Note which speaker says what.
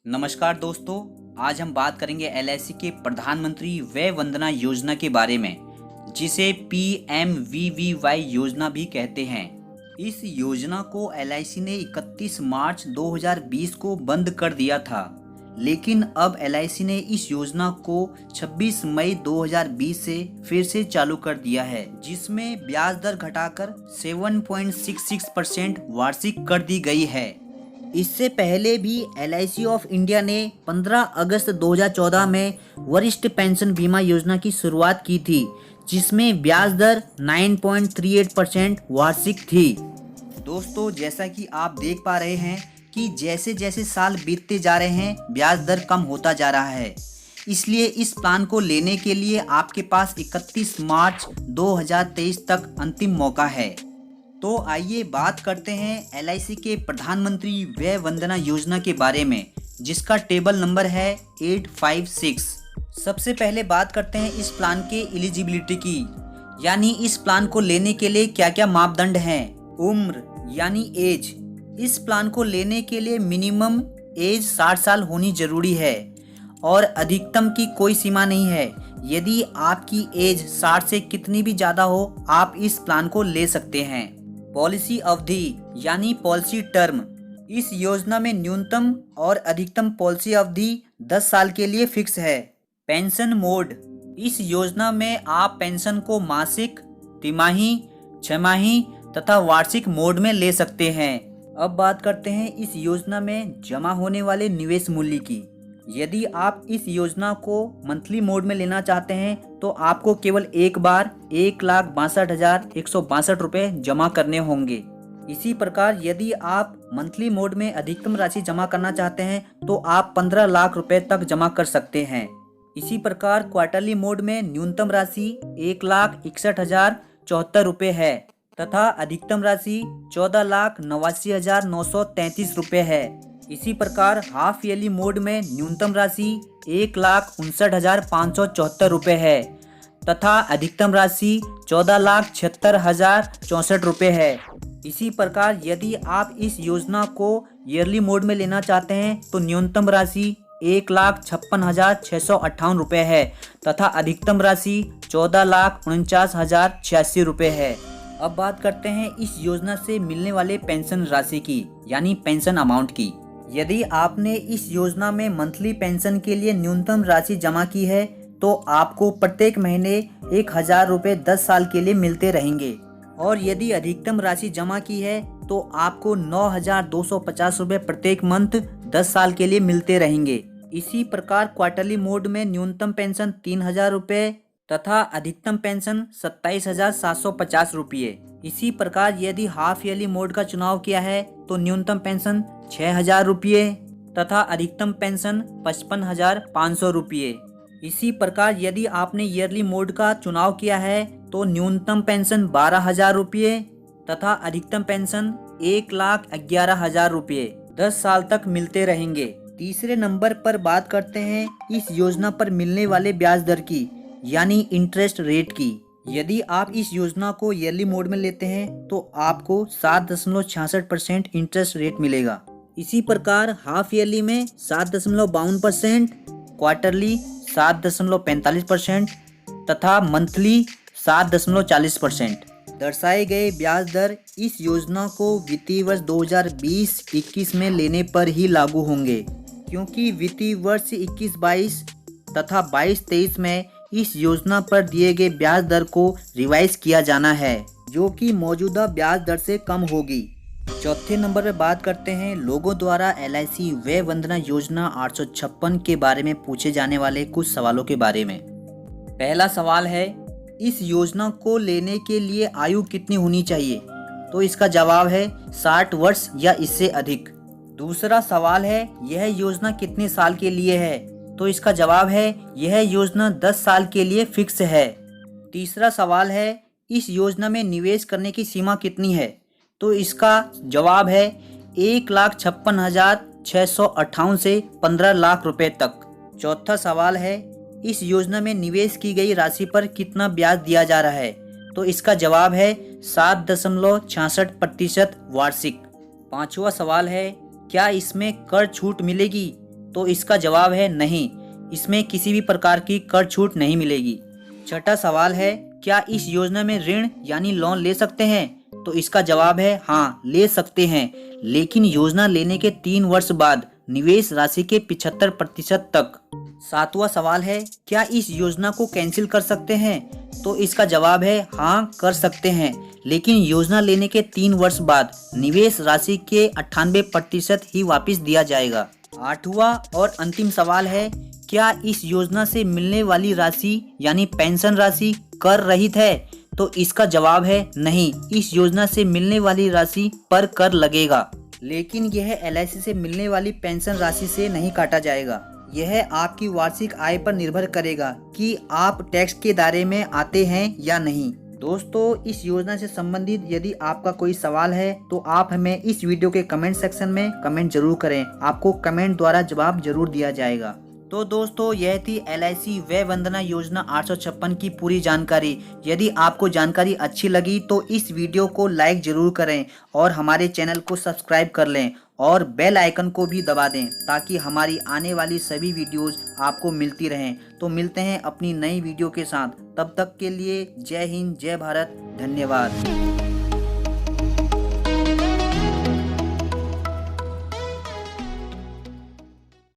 Speaker 1: नमस्कार दोस्तों। आज हम बात करेंगे एलआईसी के प्रधानमंत्री वय वंदना योजना के बारे में, जिसे PMVVY योजना भी कहते हैं। इस योजना को एलआईसी ने 31 मार्च 2020 को बंद कर दिया था, लेकिन अब एलआईसी ने इस योजना को 26 मई 2020 से फिर से चालू कर दिया है, जिसमें ब्याज दर घटाकर 7.66% वार्षिक कर दी गई है। इससे पहले भी एलआईसी ऑफ इंडिया ने 15 अगस्त 2014 में वरिष्ठ पेंशन बीमा योजना की शुरुआत की थी, जिसमें ब्याज दर 9.38% वार्षिक थी। दोस्तों, जैसा कि आप देख पा रहे हैं कि जैसे जैसे साल बीतते जा रहे हैं, ब्याज दर कम होता जा रहा है। इसलिए इस प्लान को लेने के लिए आपके पास 31 मार्च 2023 तक अंतिम मौका है। तो आइए बात करते हैं एलआईसी के प्रधानमंत्री वय वंदना योजना के बारे में, जिसका टेबल नंबर है 856। सबसे पहले बात करते हैं इस प्लान के एलिजिबिलिटी की, यानी इस प्लान को लेने के लिए क्या क्या मापदंड हैं। उम्र यानी एज। इस प्लान को लेने के लिए मिनिमम एज 60 साल होनी जरूरी है और अधिकतम की कोई सीमा नहीं है। यदि आपकी एज 60 से कितनी भी ज़्यादा हो, आप इस प्लान को ले सकते हैं। पॉलिसी अवधि यानी पॉलिसी टर्म। इस योजना में न्यूनतम और अधिकतम पॉलिसी अवधि 10 साल के लिए फिक्स है। Pension mode. इस योजना में आप पेंशन को मासिक, तिमाही, छमाही तथा वार्षिक मोड में ले सकते हैं। अब बात करते हैं इस योजना में जमा होने वाले निवेश मूल्य की। यदि आप इस योजना को मंथली मोड में लेना चाहते हैं तो आपको केवल एक बार 1,62,162 रुपये जमा करने होंगे। इसी प्रकार यदि आप मंथली मोड में अधिकतम राशि जमा करना चाहते हैं तो आप 15 लाख रुपए तक जमा कर सकते हैं। इसी प्रकार क्वार्टरली मोड में न्यूनतम राशि 1,61,074 रुपये है तथा अधिकतम राशि 14,89,933 रुपये है। इसी प्रकार हाफ ईयरली मोड में न्यूनतम राशि 1,59,574 रुपये है तथा अधिकतम राशि 14,76,064 रुपये है। इसी प्रकार यदि आप इस योजना को ईयरली मोड में लेना चाहते हैं तो न्यूनतम राशि 1,56,658 रुपये है तथा अधिकतम राशि 14,49,086 रुपये है। अब बात करते हैं इस योजना से मिलने वाले पेंशन राशि की, यानी पेंशन अमाउंट की। यदि आपने इस योजना में मंथली पेंशन के लिए न्यूनतम राशि जमा की है तो आपको प्रत्येक महीने 1,000 रुपये 10 साल के लिए मिलते रहेंगे, और यदि अधिकतम राशि जमा की है तो आपको 9,250 रुपये प्रत्येक मंथ 10 साल के लिए मिलते रहेंगे। इसी प्रकार क्वार्टरली मोड में न्यूनतम पेंशन 3,000 रुपये तथा अधिकतम पेंशन 27,750 रुपये। इसी प्रकार यदि हाफ ईयरली मोड का चुनाव किया है तो न्यूनतम पेंशन 6,000 रुपये तथा अधिकतम पेंशन 55,500 रुपये। इसी प्रकार यदि आपने ईयरली मोड का चुनाव किया है तो न्यूनतम पेंशन 12,000 रुपये तथा अधिकतम पेंशन 1,11,000 रुपये 10 साल तक मिलते रहेंगे। तीसरे नंबर पर बात करते हैं इस योजना पर मिलने वाले ब्याज दर की, यानी इंटरेस्ट रेट की। यदि आप इस योजना को ईयरली मोड में लेते हैं तो आपको 7.66% इंटरेस्ट रेट मिलेगा। इसी प्रकार हाफ ईयरली में 7.52%, क्वार्टरली 7.45% तथा मंथली 7.40%। दर्शाए गए ब्याज दर इस योजना को वित्तीय वर्ष 2020-21 में लेने पर ही लागू होंगे, क्योंकि वित्तीय वर्ष 21-22 तथा 22-23 में इस योजना पर दिए गए ब्याज दर को रिवाइज किया जाना है, जो कि मौजूदा ब्याज दर से कम होगी। चौथे नंबर पर बात करते हैं लोगों द्वारा एलआईसी वय वंदना योजना 856 के बारे में पूछे जाने वाले कुछ सवालों के बारे में। पहला सवाल है, इस योजना को लेने के लिए आयु कितनी होनी चाहिए? तो इसका जवाब है 60 वर्ष या इससे अधिक। दूसरा सवाल है, यह योजना कितने साल के लिए है? तो इसका जवाब है यह योजना 10 साल के लिए फिक्स है। तीसरा सवाल है, इस योजना में निवेश करने की सीमा कितनी है? तो इसका जवाब है 1,56,658 से 15 लाख रुपए तक। चौथा सवाल है, इस योजना में निवेश की गई राशि पर कितना ब्याज दिया जा रहा है? तो इसका जवाब है 7.66% वार्षिक। पांचवा सवाल है, क्या इसमें कर छूट मिलेगी? तो इसका जवाब है नहीं, इसमें किसी भी प्रकार की कर छूट नहीं मिलेगी। छठा सवाल है, क्या इस योजना में ऋण यानी लोन ले सकते हैं? तो इसका जवाब है हाँ, ले सकते हैं, लेकिन योजना लेने के 3 वर्ष बाद निवेश राशि के 75% तक। सातवां सवाल है, क्या इस योजना को कैंसिल कर सकते हैं? तो इसका जवाब है हाँ, कर सकते हैं, लेकिन योजना लेने के 3 वर्ष बाद निवेश राशि के 98% ही वापस दिया जाएगा। आठवां और अंतिम सवाल है, क्या इस योजना से मिलने वाली राशि यानी पेंशन राशि कर रहित है? तो इसका जवाब है नहीं, इस योजना से मिलने वाली राशि पर कर लगेगा, लेकिन यह LIC से मिलने वाली पेंशन राशि से नहीं काटा जाएगा। यह आपकी वार्षिक आय पर निर्भर करेगा कि आप टैक्स के दायरे में आते हैं या नहीं। दोस्तों, इस योजना से संबंधित यदि आपका कोई सवाल है तो आप हमें इस वीडियो के कमेंट सेक्शन में कमेंट जरूर करें, आपको कमेंट द्वारा जवाब जरूर दिया जाएगा। तो दोस्तों, यह थी LIC वय वंदना योजना 856 की पूरी जानकारी। यदि आपको जानकारी अच्छी लगी तो इस वीडियो को लाइक जरूर करें और हमारे चैनल को सब्सक्राइब कर लें और बेल आइकन को भी दबा दें ताकि हमारी आने वाली सभी वीडियोस आपको मिलती रहें। तो मिलते हैं अपनी नई वीडियो के साथ, तब तक के लिए जय हिंद, जय भारत, धन्यवाद।